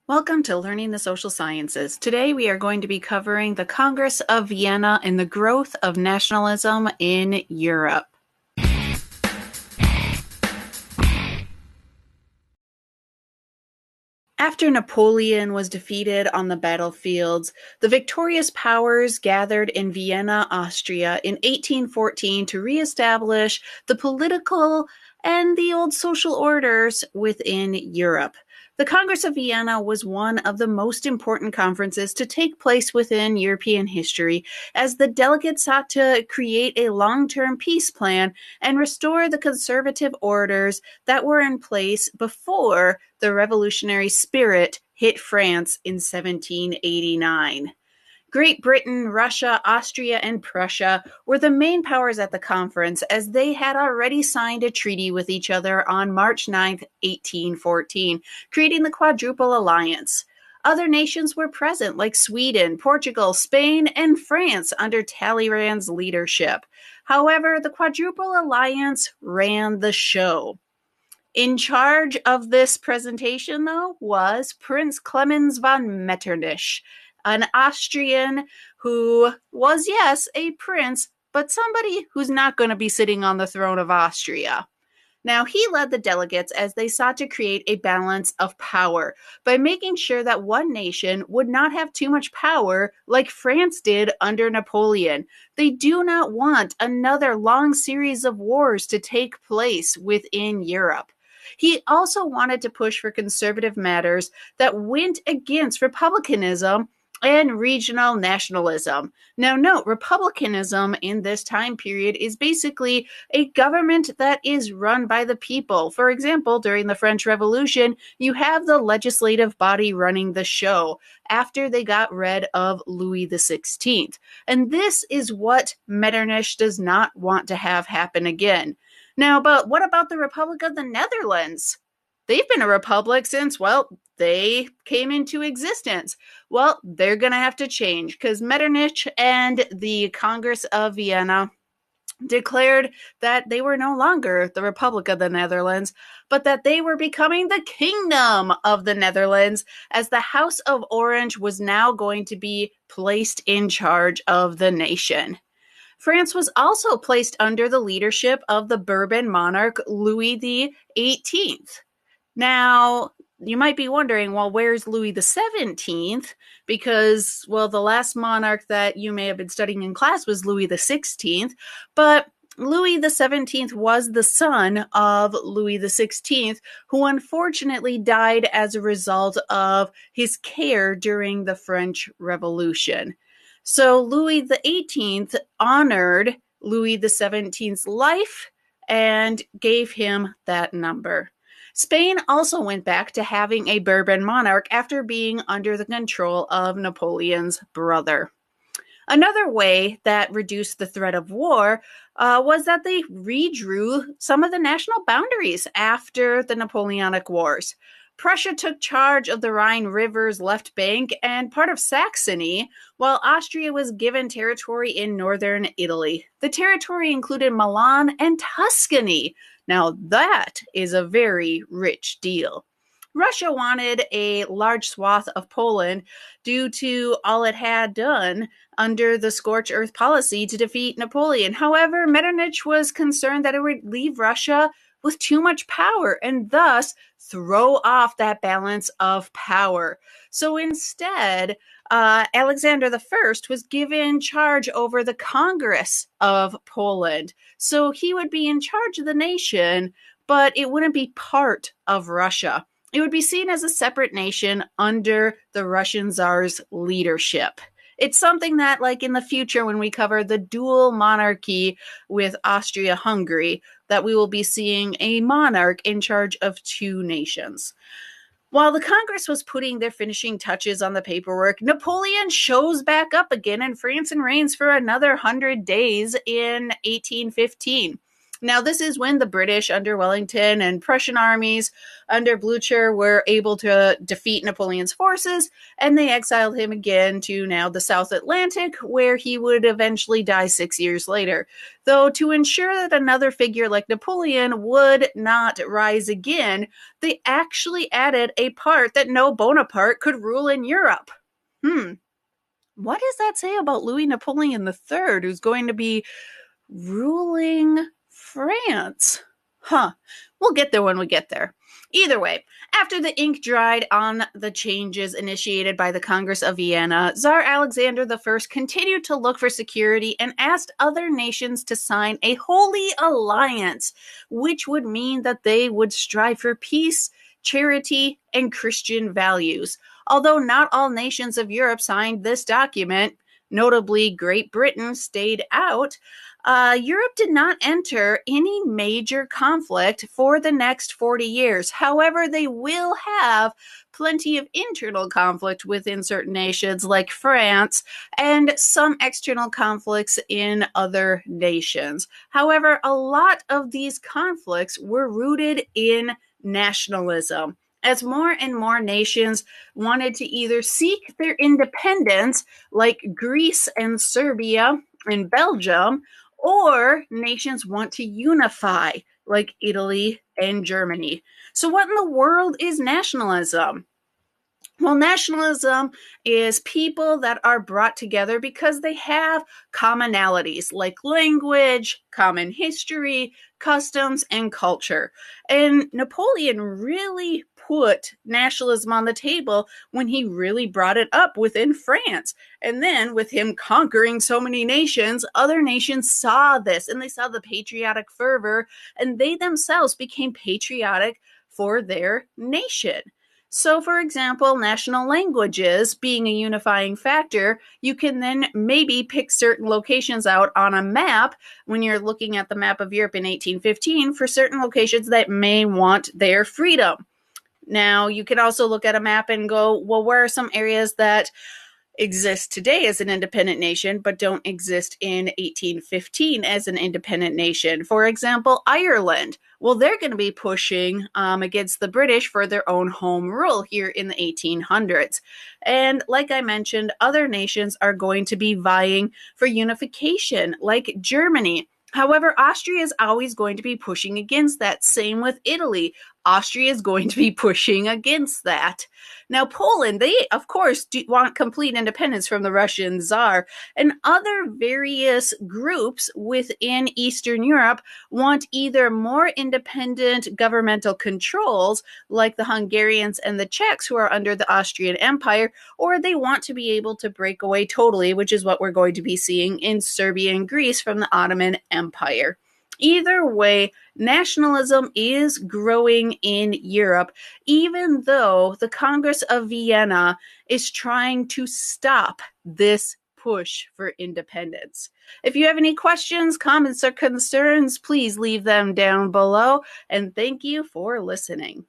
Welcome to Learning the Social Sciences. Today we are going to be covering the Congress of Vienna and the growth of nationalism in Europe. After Napoleon was defeated on the battlefields, the victorious powers gathered in Vienna, Austria in 1814 to reestablish the political and the old social orders within Europe. The Congress of Vienna was one of the most important conferences to take place within European history, as the delegates sought to create a long-term peace plan and restore the conservative orders that were in place before the revolutionary spirit hit France in 1789. Great Britain, Russia, Austria, and Prussia were the main powers at the conference, as they had already signed a treaty with each other on March 9, 1814, creating the Quadruple Alliance. Other nations were present, like Sweden, Portugal, Spain, and France under Talleyrand's leadership. However, the Quadruple Alliance ran the show. In charge of this presentation, though, was Prince Clemens von Metternich, an Austrian who was, yes, a prince, but somebody who's not going to be sitting on the throne of Austria. Now, he led the delegates as they sought to create a balance of power by making sure that one nation would not have too much power like France did under Napoleon. They do not want another long series of wars to take place within Europe. He also wanted to push for conservative matters that went against republicanism and regional nationalism. Now, note, republicanism in this time period is basically a government that is run by the people. For example, during the French Revolution, you have the legislative body running the show after they got rid of Louis XVI. And this is what Metternich does not want to have happen again. Now, but what about the Republic of the Netherlands? They've been a republic since, well, they came into existence. Well, they're going to have to change because Metternich and the Congress of Vienna declared that they were no longer the Republic of the Netherlands, but that they were becoming the Kingdom of the Netherlands, as the House of Orange was now going to be placed in charge of the nation. France was also placed under the leadership of the Bourbon monarch Louis XVIII. Now, you might be wondering, well, where's Louis XVII? Because, well, the last monarch that you may have been studying in class was Louis XVI, but Louis XVII was the son of Louis XVI, who unfortunately died as a result of his care during the French Revolution. So Louis XVIII honored Louis XVII's life and gave him that number. Spain also went back to having a Bourbon monarch after being under the control of Napoleon's brother. Another way that reduced the threat of war was that they redrew some of the national boundaries after the Napoleonic Wars. Prussia took charge of the Rhine River's left bank and part of Saxony, while Austria was given territory in northern Italy. The territory included Milan and Tuscany. Now that is a very rich deal. Russia wanted a large swath of Poland due to all it had done under the scorched earth policy to defeat Napoleon. However, Metternich was concerned that it would leave Russia with too much power and thus throw off that balance of power. So instead, Alexander I was given charge over the Congress of Poland. So he would be in charge of the nation, but it wouldn't be part of Russia. It would be seen as a separate nation under the Russian Tsar's leadership. It's something that, like in the future, when we cover the dual monarchy with Austria-Hungary, that we will be seeing a monarch in charge of two nations. While the Congress was putting their finishing touches on the paperwork, Napoleon shows back up again in France and reigns for another 100 days in 1815. Now, this is when the British under Wellington and Prussian armies under Blucher were able to defeat Napoleon's forces, and they exiled him again to now the South Atlantic, where he would eventually die 6 years later. Though to ensure that another figure like Napoleon would not rise again, they actually added a part that no Bonaparte could rule in Europe. What does that say about Louis Napoleon III, who's going to be ruling France? We'll get there when we get there. Either way, after the ink dried on the changes initiated by the Congress of Vienna, Tsar Alexander I continued to look for security and asked other nations to sign a holy alliance, which would mean that they would strive for peace, charity, and Christian values. Although not all nations of Europe signed this document, notably Great Britain stayed out, Europe did not enter any major conflict for the next 40 years. However, they will have plenty of internal conflict within certain nations like France and some external conflicts in other nations. However, a lot of these conflicts were rooted in nationalism, as more and more nations wanted to either seek their independence, like Greece and Serbia and Belgium, or nations want to unify, like Italy and Germany. So what in the world is nationalism? Well, nationalism is people that are brought together because they have commonalities like language, common history, customs, and culture. And Napoleon really put nationalism on the table when he really brought it up within France. And then with him conquering so many nations, other nations saw this and they saw the patriotic fervor, and they themselves became patriotic for their nation. So, for example, national languages being a unifying factor, you can then maybe pick certain locations out on a map when you're looking at the map of Europe in 1815 for certain locations that may want their freedom. Now, you can also look at a map and go, well, where are some areas that exist today as an independent nation, but don't exist in 1815 as an independent nation? For example, Ireland. Well, they're going to be pushing against the British for their own home rule here in the 1800s. And like I mentioned, other nations are going to be vying for unification, like Germany. However, Austria is always going to be pushing against that. Same with Italy. Austria is going to be pushing against that. Now, Poland, they, of course, want complete independence from the Russian Tsar, and other various groups within Eastern Europe want either more independent governmental controls, like the Hungarians and the Czechs who are under the Austrian Empire, or they want to be able to break away totally, which is what we're going to be seeing in Serbia and Greece from the Ottoman Empire. Either way, nationalism is growing in Europe, even though the Congress of Vienna is trying to stop this push for independence. If you have any questions, comments, or concerns, please leave them down below, and thank you for listening.